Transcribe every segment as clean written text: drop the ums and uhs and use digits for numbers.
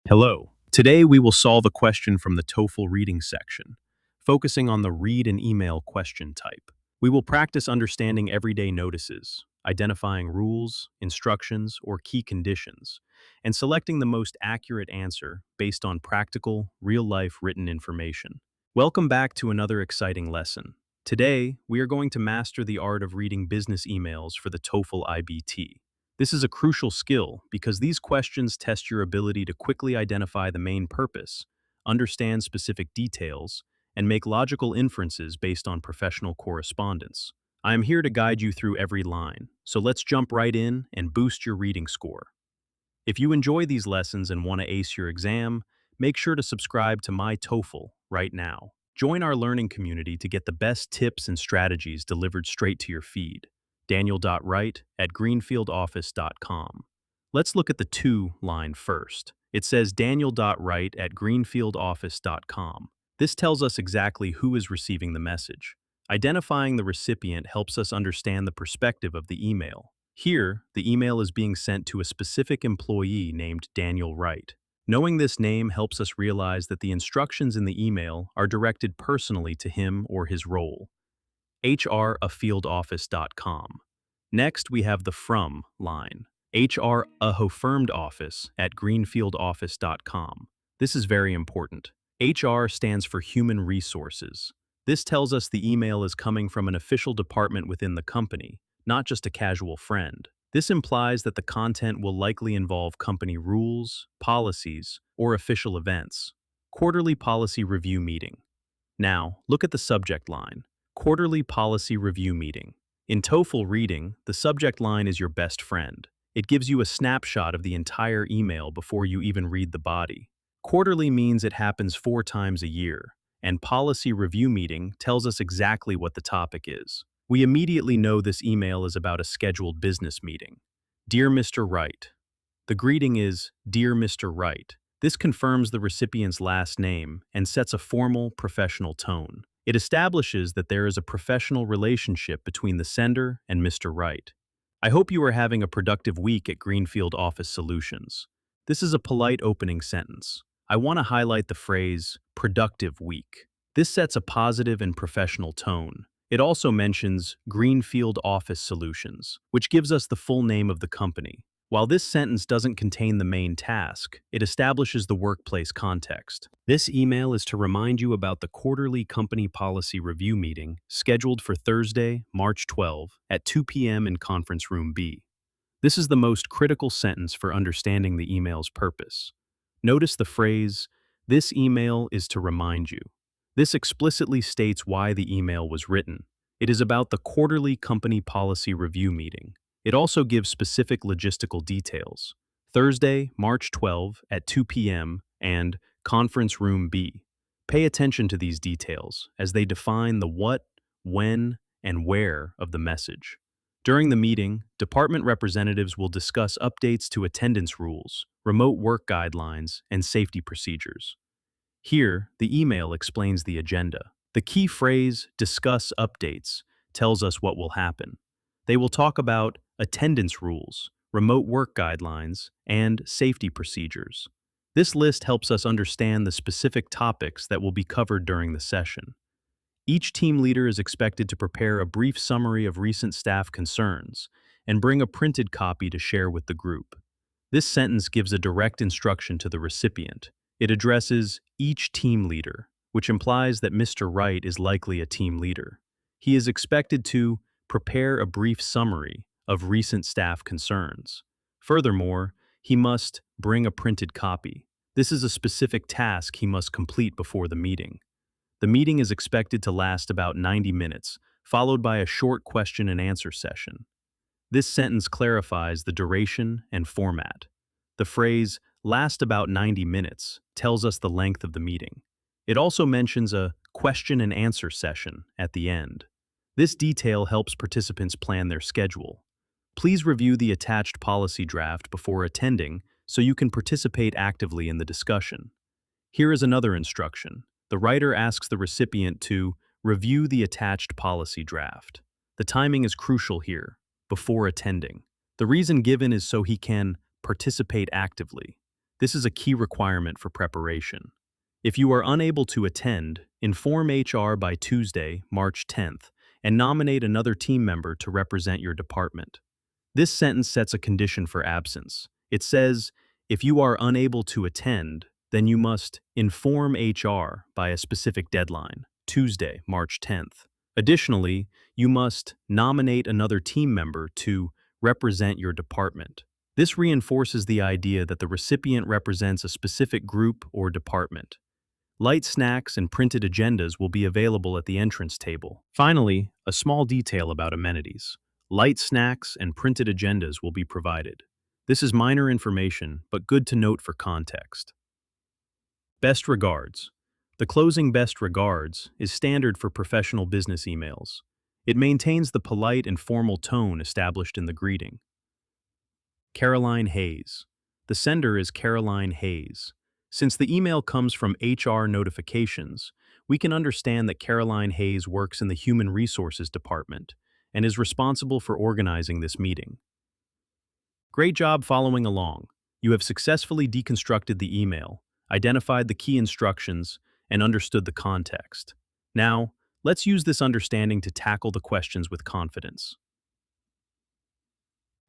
Hello. Today we will solve a question from the TOEFL reading section, focusing on the read and email question type. We will practice understanding everyday notices, identifying rules, instructions, or key conditions, and selecting the most accurate answer based on practical, real-life written information. Welcome back to another exciting lesson. Today, we are going to master the art of reading business emails for the TOEFL iBT. This is a crucial skill because these questions test your ability to quickly identify the main purpose, understand specific details, and make logical inferences based on professional correspondence. I am here to guide you through every line, so let's jump right in and boost your reading score. If you enjoy these lessons and want to ace your exam, make sure to subscribe to my TOEFL right now. Join our learning community to get the best tips and strategies delivered straight to your feed. Daniel.wright@greenfieldoffice.com. Let's look at the to line first. It says Daniel.wright@greenfieldoffice.com. This tells us exactly who is receiving the message. Identifying the recipient helps us understand the perspective of the email. Here, the email is being sent to a specific employee named Daniel Wright. Knowing this name helps us realize that the instructions in the email are directed personally to him or his role. HR@fieldoffice.com. Next, we have the from line. HR@greenfieldoffice.com. This is very important. HR stands for Human Resources. This tells us the email is coming from an official department within the company, not just a casual friend. This implies that the content will likely involve company rules, policies, or official events. Quarterly Policy Review Meeting. Now, look at the subject line. Quarterly Policy Review Meeting. In TOEFL reading, the subject line is your best friend. It gives you a snapshot of the entire email before you even read the body. Quarterly means it happens 4 times a year, and Policy Review Meeting tells us exactly what the topic is. We immediately know this email is about a scheduled business meeting. Dear Mr. Wright. The greeting is, Dear Mr. Wright. This confirms the recipient's last name and sets a formal, professional tone. It establishes that there is a professional relationship between the sender and Mr. Wright. I hope you are having a productive week at Greenfield Office Solutions. This is a polite opening sentence. I want to highlight the phrase, productive week. This sets a positive and professional tone. It also mentions Greenfield Office Solutions, which gives us the full name of the company. While this sentence doesn't contain the main task, it establishes the workplace context. This email is to remind you about the quarterly company policy review meeting scheduled for Thursday, March 12 at 2 p.m. in Conference Room B. This is the most critical sentence for understanding the email's purpose. Notice the phrase, this email is to remind you. This explicitly states why the email was written. It is about the quarterly company policy review meeting. It also gives specific logistical details. Thursday, March 12 at 2 p.m. and Conference Room B. Pay attention to these details as they define the what, when, and where of the message. During the meeting, department representatives will discuss updates to attendance rules, remote work guidelines, and safety procedures. Here, the email explains the agenda. The key phrase, discuss updates, tells us what will happen. They will talk about attendance rules, remote work guidelines, and safety procedures. This list helps us understand the specific topics that will be covered during the session. Each team leader is expected to prepare a brief summary of recent staff concerns and bring a printed copy to share with the group. This sentence gives a direct instruction to the recipient. It addresses each team leader, which implies that Mr. Wright is likely a team leader. He is expected to prepare a brief summary of recent staff concerns. Furthermore, he must bring a printed copy. This is a specific task he must complete before the meeting. The meeting is expected to last about 90 minutes, followed by a short question and answer session. This sentence clarifies the duration and format. The phrase, last about 90 minutes, tells us the length of the meeting. It also mentions a question and answer session at the end. This detail helps participants plan their schedule. Please review the attached policy draft before attending so you can participate actively in the discussion. Here is another instruction. The writer asks the recipient to review the attached policy draft. The timing is crucial here, before attending. The reason given is so he can participate actively. This is a key requirement for preparation. If you are unable to attend, inform HR by Tuesday, March 10th, and nominate another team member to represent your department. This sentence sets a condition for absence. It says, if you are unable to attend, then you must inform HR by a specific deadline, Tuesday, March 10th. Additionally, you must nominate another team member to represent your department. This reinforces the idea that the recipient represents a specific group or department. Light snacks and printed agendas will be available at the entrance table. Finally, a small detail about amenities. Light snacks and printed agendas will be provided. This is minor information, but good to note for context. Best regards. The closing best regards is standard for professional business emails. It maintains the polite and formal tone established in the greeting. Caroline Hayes. The sender is Caroline Hayes. Since the email comes from HR notifications, we can understand that Caroline Hayes works in the Human Resources Department and is responsible for organizing this meeting. Great job following along. You have successfully deconstructed the email, identified the key instructions, and understood the context. Now, let's use this understanding to tackle the questions with confidence.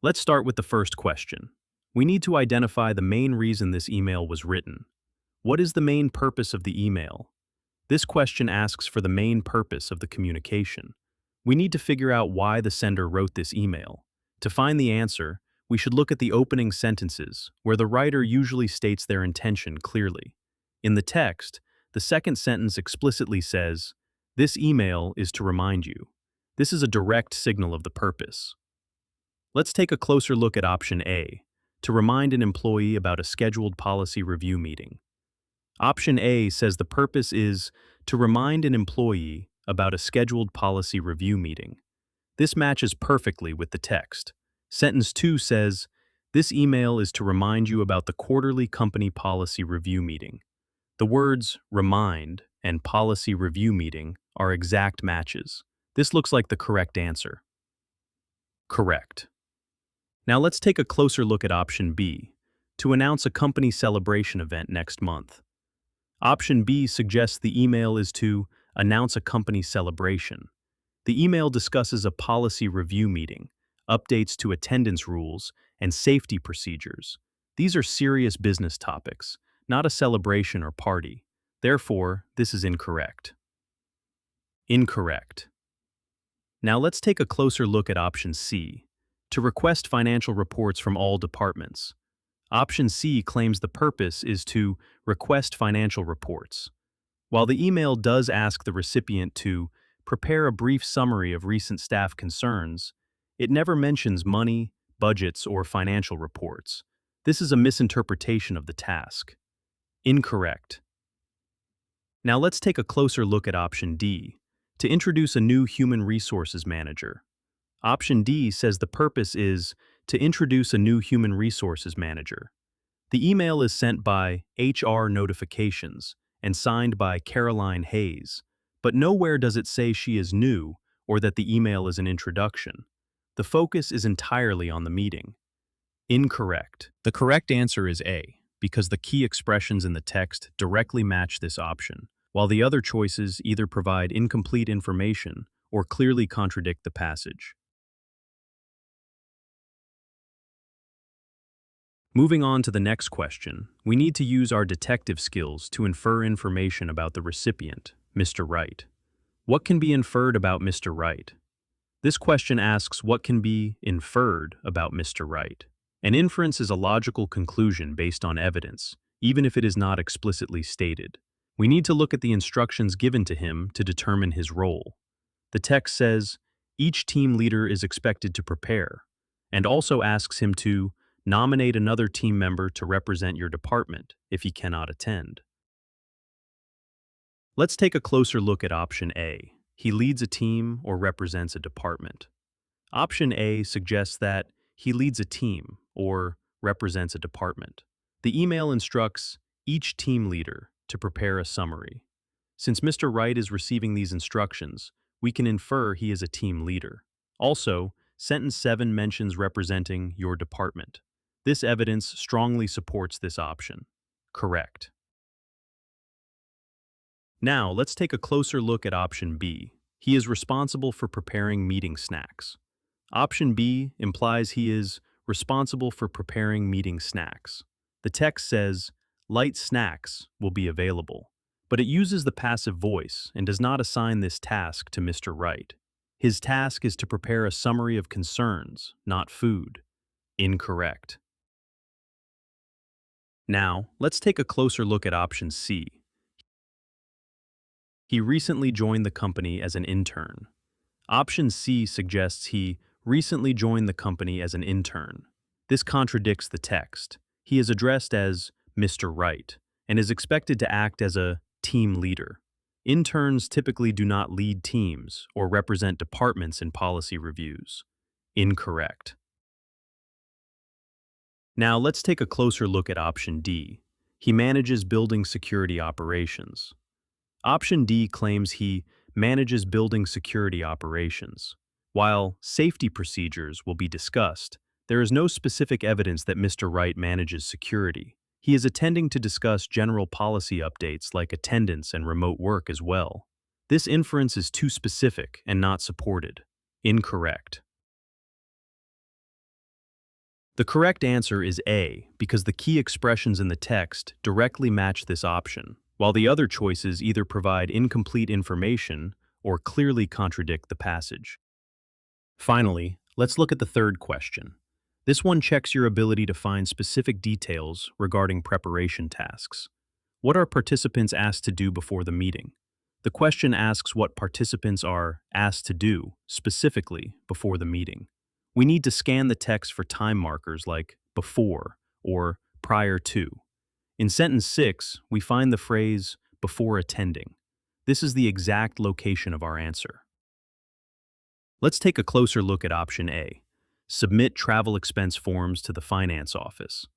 Let's start with the first question. We need to identify the main reason this email was written. What is the main purpose of the email? This question asks for the main purpose of the communication. We need to figure out why the sender wrote this email. To find the answer, we should look at the opening sentences, where the writer usually states their intention clearly. In the text, the second sentence explicitly says, "This email is to remind you." This is a direct signal of the purpose. Let's take a closer look at option A, to remind an employee about a scheduled policy review meeting. Option A says the purpose is to remind an employee about a scheduled policy review meeting. This matches perfectly with the text. Sentence 2 says, this email is to remind you about the quarterly company policy review meeting. The words remind and policy review meeting are exact matches. This looks like the correct answer. Correct. Now let's take a closer look at option B, to announce a company celebration event next month. Option B suggests the email is to announce a company celebration. The email discusses a policy review meeting, updates to attendance rules, and safety procedures. These are serious business topics, not a celebration or party. Therefore, this is incorrect. Incorrect. Now let's take a closer look at option C, to request financial reports from all departments. Option C claims the purpose is to request financial reports. While the email does ask the recipient to prepare a brief summary of recent staff concerns, it never mentions money, budgets, or financial reports. This is a misinterpretation of the task. Incorrect. Now let's take a closer look at option D, to introduce a new human resources manager. Option D says the purpose is to introduce a new human resources manager. The email is sent by HR notifications and signed by Caroline Hayes, but nowhere does it say she is new or that the email is an introduction. The focus is entirely on the meeting. Incorrect. The correct answer is A, because the key expressions in the text directly match this option, while the other choices either provide incomplete information or clearly contradict the passage. Moving on to the next question, we need to use our detective skills to infer information about the recipient, Mr. Wright. What can be inferred about Mr. Wright? This question asks what can be inferred about Mr. Wright. An inference is a logical conclusion based on evidence, even if it is not explicitly stated. We need to look at the instructions given to him to determine his role. The text says, each team leader is expected to prepare, and also asks him to nominate another team member to represent your department if he cannot attend. Let's take a closer look at option A. He leads a team or represents a department. Option A suggests that he leads a team or represents a department. The email instructs each team leader to prepare a summary. Since Mr. Wright is receiving these instructions, we can infer he is a team leader. Also, sentence 7 mentions representing your department. This evidence strongly supports this option. Correct. Now, let's take a closer look at option B. He is responsible for preparing meeting snacks. Option B implies he is responsible for preparing meeting snacks. The text says, light snacks will be available, but it uses the passive voice and does not assign this task to Mr. Wright. His task is to prepare a summary of concerns, not food. Incorrect. Now, let's take a closer look at option C. He recently joined the company as an intern. Option C suggests he recently joined the company as an intern. This contradicts the text. He is addressed as Mr. Wright and is expected to act as a team leader. Interns typically do not lead teams or represent departments in policy reviews. Incorrect. Now let's take a closer look at option D. He manages building security operations. Option D claims he manages building security operations. While safety procedures will be discussed, there is no specific evidence that Mr. Wright manages security. He is attending to discuss general policy updates like attendance and remote work as well. This inference is too specific and not supported. Incorrect. The correct answer is A, because the key expressions in the text directly match this option, while the other choices either provide incomplete information or clearly contradict the passage. Finally, let's look at the third question. This one checks your ability to find specific details regarding preparation tasks. What are participants asked to do before the meeting? The question asks what participants are asked to do, specifically, before the meeting. We need to scan the text for time markers like before or prior to. In sentence 6, we find the phrase before attending. This is the exact location of our answer. Let's take a closer look at option A. Submit travel expense forms to the finance office.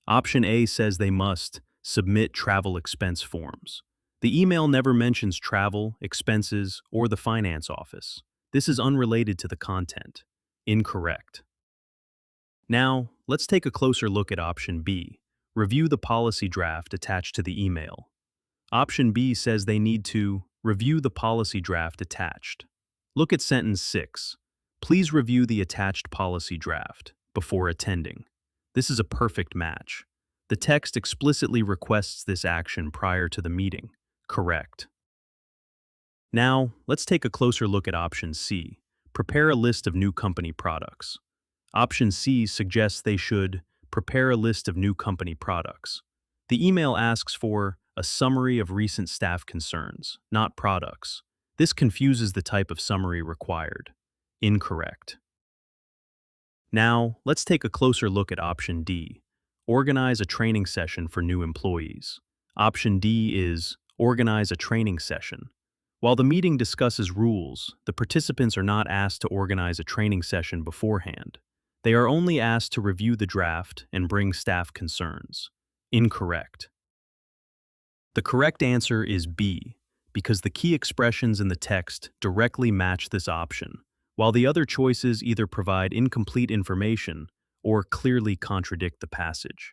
Option A says they must submit travel expense forms. The email never mentions travel, expenses, or the finance office. This is unrelated to the content. Incorrect. Now, let's take a closer look at option B. Review the policy draft attached to the email. Option B says they need to review the policy draft attached. Look at sentence 6. Please review the attached policy draft before attending. This is a perfect match. The text explicitly requests this action prior to the meeting. Correct. Now, let's take a closer look at option C. Prepare a list of new company products. Option C suggests they should prepare a list of new company products. The email asks for a summary of recent staff concerns, not products. This confuses the type of summary required. Incorrect. Now, let's take a closer look at option D. Organize a training session for new employees. Option D is organize a training session. While the meeting discusses rules, the participants are not asked to organize a training session beforehand. They are only asked to review the draft and bring staff concerns. Incorrect. The correct answer is B, because the key expressions in the text directly match this option, while the other choices either provide incomplete information or clearly contradict the passage.